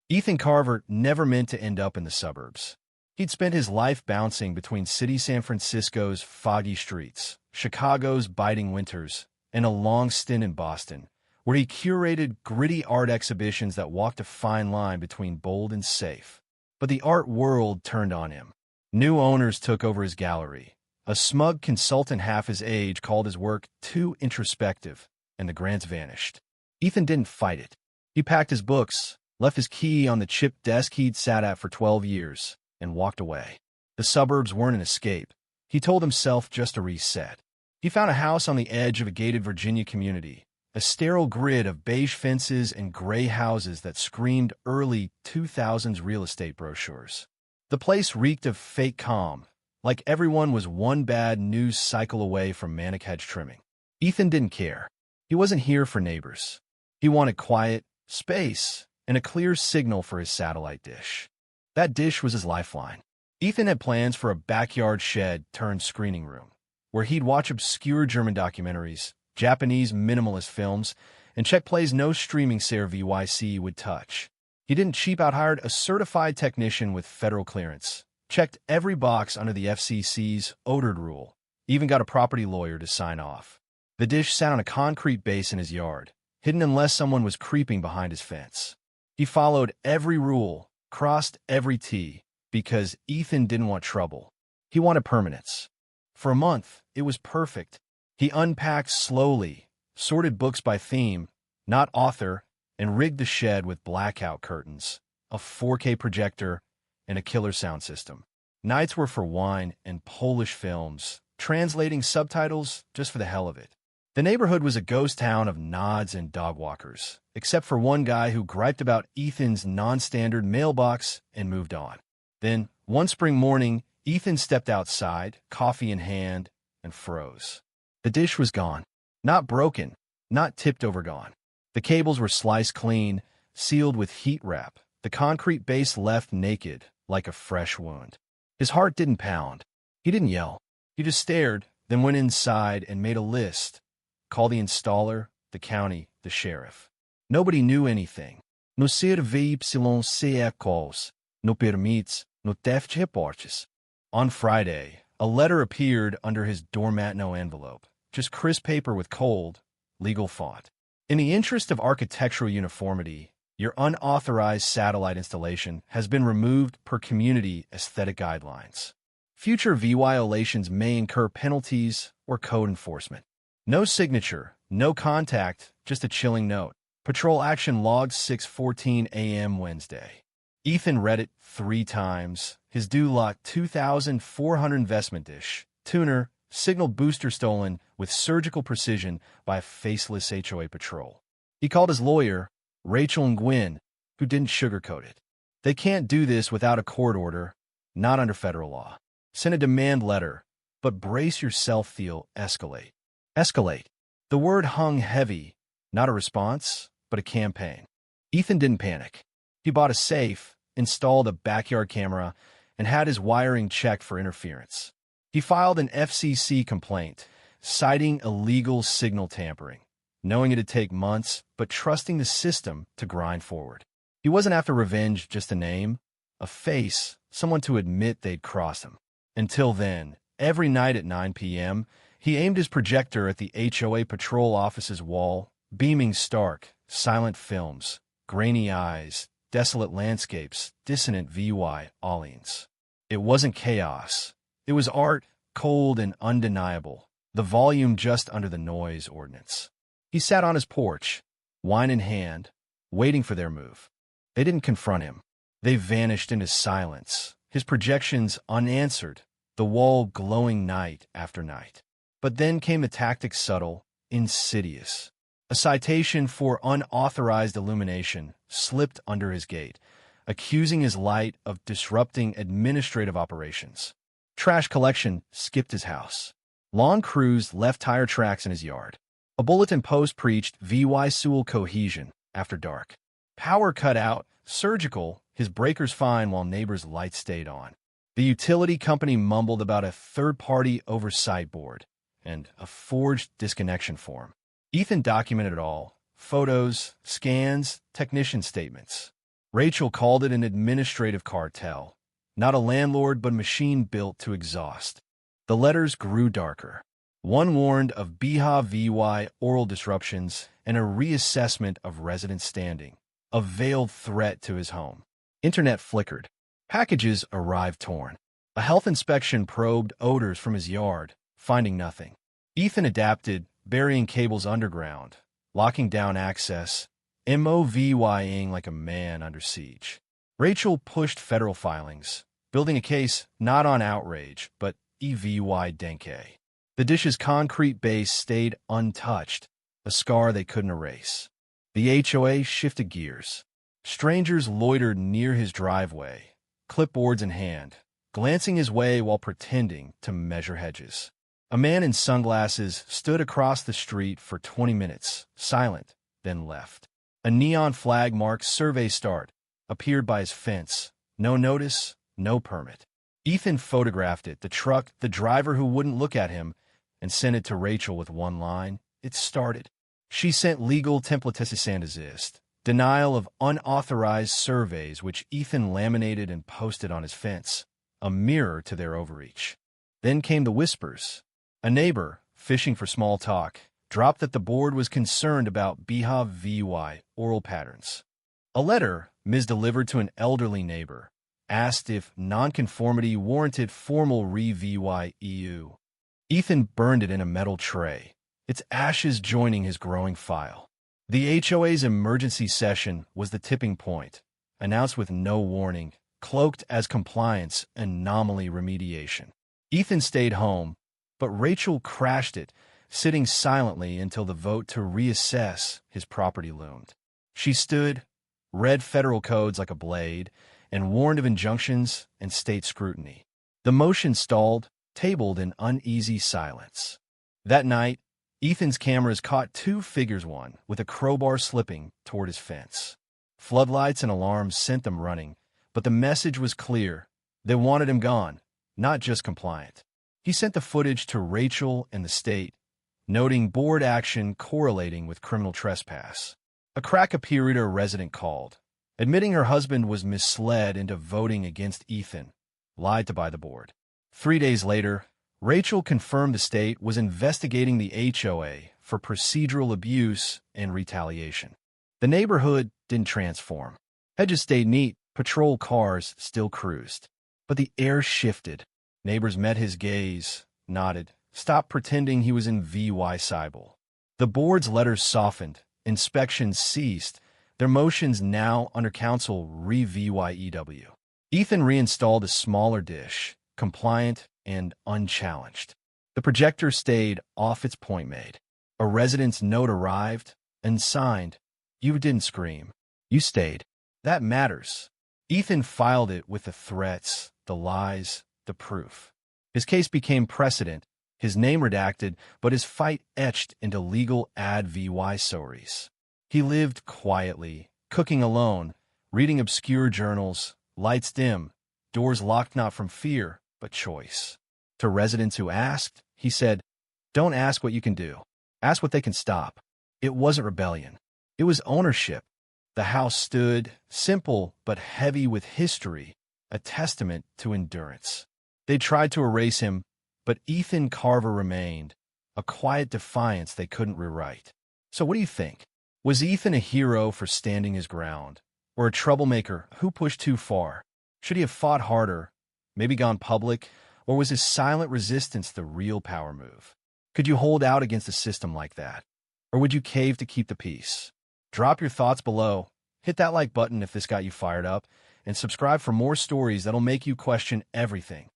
Ethan Carver never meant to end up in the suburbs. He'd spent his life bouncing between city San Francisco's foggy streets, Chicago's biting winters, and a long stint in Boston, where he curated gritty art exhibitions that walked a fine line between bold and safe. But the art world turned on him. New owners took over his gallery. A smug consultant half his age called his work too introspective, and the grants vanished. Ethan didn't fight it. He packed his books, left his key on the chipped desk he'd sat at for 12 years, and walked away. The suburbs weren't an escape. He told himself, just a reset. He found a house on the edge of a gated Virginia community, a sterile grid of beige fences and gray houses that screamed early 2000s real estate brochures. The place reeked of fake calm, like everyone was one bad news cycle away from manic hedge trimming. Ethan didn't care. He wasn't here for neighbors. He wanted quiet, space, and a clear signal for his satellite dish. That dish was his lifeline. Ethan had plans for a backyard shed turned screening room, where he'd watch obscure German documentaries, Japanese minimalist films, and check plays no streaming service would touch. He didn't cheap out, hired a certified technician with federal clearance, checked every box under the FCC's odor rule, even got a property lawyer to sign off. The dish sat on a concrete base in his yard, hidden unless someone was creeping behind his fence. He followed every rule, crossed every T, because Ethan didn't want trouble. He wanted permanence. For a month, it was perfect. He unpacked slowly, sorted books by theme, not author, and rigged the shed with blackout curtains, a 4K projector, and a killer sound system. Nights were for wine and Polish films, translating subtitles just for the hell of it. The neighborhood was a ghost town of nods and dog walkers, except for one guy who griped about Ethan's non-standard mailbox and moved on. Then, one spring morning, Ethan stepped outside, coffee in hand, and froze. The dish was gone. Not broken, not tipped over, gone. The cables were sliced clean, sealed with heat wrap, the concrete base left naked, like a fresh wound. His heart didn't pound. He didn't yell. He just stared, then went inside and made a list. Call the installer, the county, the sheriff. Nobody knew anything. No CYCOs, no permits, no theft reports. On Friday, a letter appeared under his doormat, no envelope, just crisp paper with cold, legal font. In the interest of architectural uniformity, your unauthorized satellite installation has been removed per community aesthetic guidelines. Future violations may incur penalties or code enforcement. No signature, no contact, just a chilling note. Patrol action logged 6:14 a.m. Wednesday. Ethan read it 3 times. His due lot 2,400 investment dish, tuner, signal booster stolen with surgical precision by a faceless HOA patrol. He called his lawyer, Rachel and Gwynn, who didn't sugarcoat it. They can't do this without a court order, not under federal law. Send a demand letter, but brace yourself, feel escalate. Escalate. The word hung heavy, not a response, but a campaign. Ethan didn't panic. He bought a safe, installed a backyard camera, and had his wiring checked for interference. He filed an FCC complaint, citing illegal signal tampering, knowing it'd take months, but trusting the system to grind forward. He wasn't after revenge, just a name, a face, someone to admit they'd crossed him. Until then, every night at 9 p.m., he aimed his projector at the HOA patrol office's wall, beaming stark, silent films, grainy eyes, desolate landscapes, dissonant violins. It wasn't chaos. It was art, cold and undeniable, the volume just under the noise ordinance. He sat on his porch, wine in hand, waiting for their move. They didn't confront him. They vanished into silence, his projections unanswered, the wall glowing night after night. But then came the tactic, subtle, insidious. A citation for unauthorized illumination slipped under his gate, accusing his light of disrupting administrative operations. Trash collection skipped his house. Lawn crews left tire tracks in his yard. A bulletin post preached visual cohesion after dark. Power cut out, surgical, his breakers fine while neighbors' lights stayed on. The utility company mumbled about a third-party oversight board and a forged disconnection form. Ethan documented it all: photos, scans, technician statements. Rachel called it an administrative cartel, not a landlord but a machine built to exhaust. The letters grew darker. One warned of BHA-VY oral disruptions and a reassessment of resident standing, a veiled threat to his home. Internet flickered. Packages arrived torn. A health inspection probed odors from his yard, finding nothing. Ethan adapted, burying cables underground, locking down access, MOVYing like a man under siege. Rachel pushed federal filings, building a case not on outrage, but EVY denke. The dish's concrete base stayed untouched, a scar they couldn't erase. The HOA shifted gears. Strangers loitered near his driveway, clipboards in hand, glancing his way while pretending to measure hedges. A man in sunglasses stood across the street for 20 minutes, silent, then left. A neon flag marked "Survey Start" appeared by his fence. No notice, no permit. Ethan photographed it, the truck, the driver who wouldn't look at him, and sent it to Rachel with one line. It started. She sent legal templates, denial of unauthorized surveys, which Ethan laminated and posted on his fence, a mirror to their overreach. Then came the whispers. A neighbor, fishing for small talk, dropped that the board was concerned about BHA-VY oral patterns. A letter, misdelivered to an elderly neighbor, asked if nonconformity warranted formal re-VY-EU. Ethan burned it in a metal tray, its ashes joining his growing file. The HOA's emergency session was the tipping point, announced with no warning, cloaked as compliance anomaly remediation. Ethan stayed home, but Rachel crashed it, sitting silently until the vote to reassess his property loomed. She stood, read federal codes like a blade, and warned of injunctions and state scrutiny. The motion stalled, tabled in uneasy silence. That night, Ethan's cameras caught two figures, one with a crowbar slipping toward his fence. Floodlights and alarms sent them running, but the message was clear. They wanted him gone, not just compliant. He sent the footage to Rachel and the state, noting board action correlating with criminal trespass. A crack appeared, a resident called, admitting her husband was misled into voting against Ethan, lied to by the board. 3 days later, Rachel confirmed the state was investigating the HOA for procedural abuse and retaliation. The neighborhood didn't transform. Hedges stayed neat, patrol cars still cruised. But the air shifted. Neighbors met his gaze, nodded, stopped pretending he was in VY Cybele. The board's letters softened, inspections ceased, their motions now under council re-VYEW. Ethan reinstalled a smaller dish, compliant and unchallenged. The projector stayed off its point made. A resident's note arrived, and signed. You didn't scream. You stayed. That matters. Ethan filed it with the threats, the lies, the proof. His case became precedent, his name redacted, but his fight etched into legal ad VY stories. He lived quietly, cooking alone, reading obscure journals, lights dim, doors locked not from fear, but choice. To residents who asked, he said, "Don't ask what you can do. Ask what they can stop." It wasn't rebellion. It was ownership. The house stood, simple but heavy with history, a testament to endurance. They tried to erase him, but Ethan Carver remained, a quiet defiance they couldn't rewrite. So what do you think? Was Ethan a hero for standing his ground, or a troublemaker who pushed too far? Should he have fought harder, maybe gone public, or was his silent resistance the real power move? Could you hold out against a system like that? Or would you cave to keep the peace? Drop your thoughts below, hit that like button if this got you fired up, and subscribe for more stories that'll make you question everything.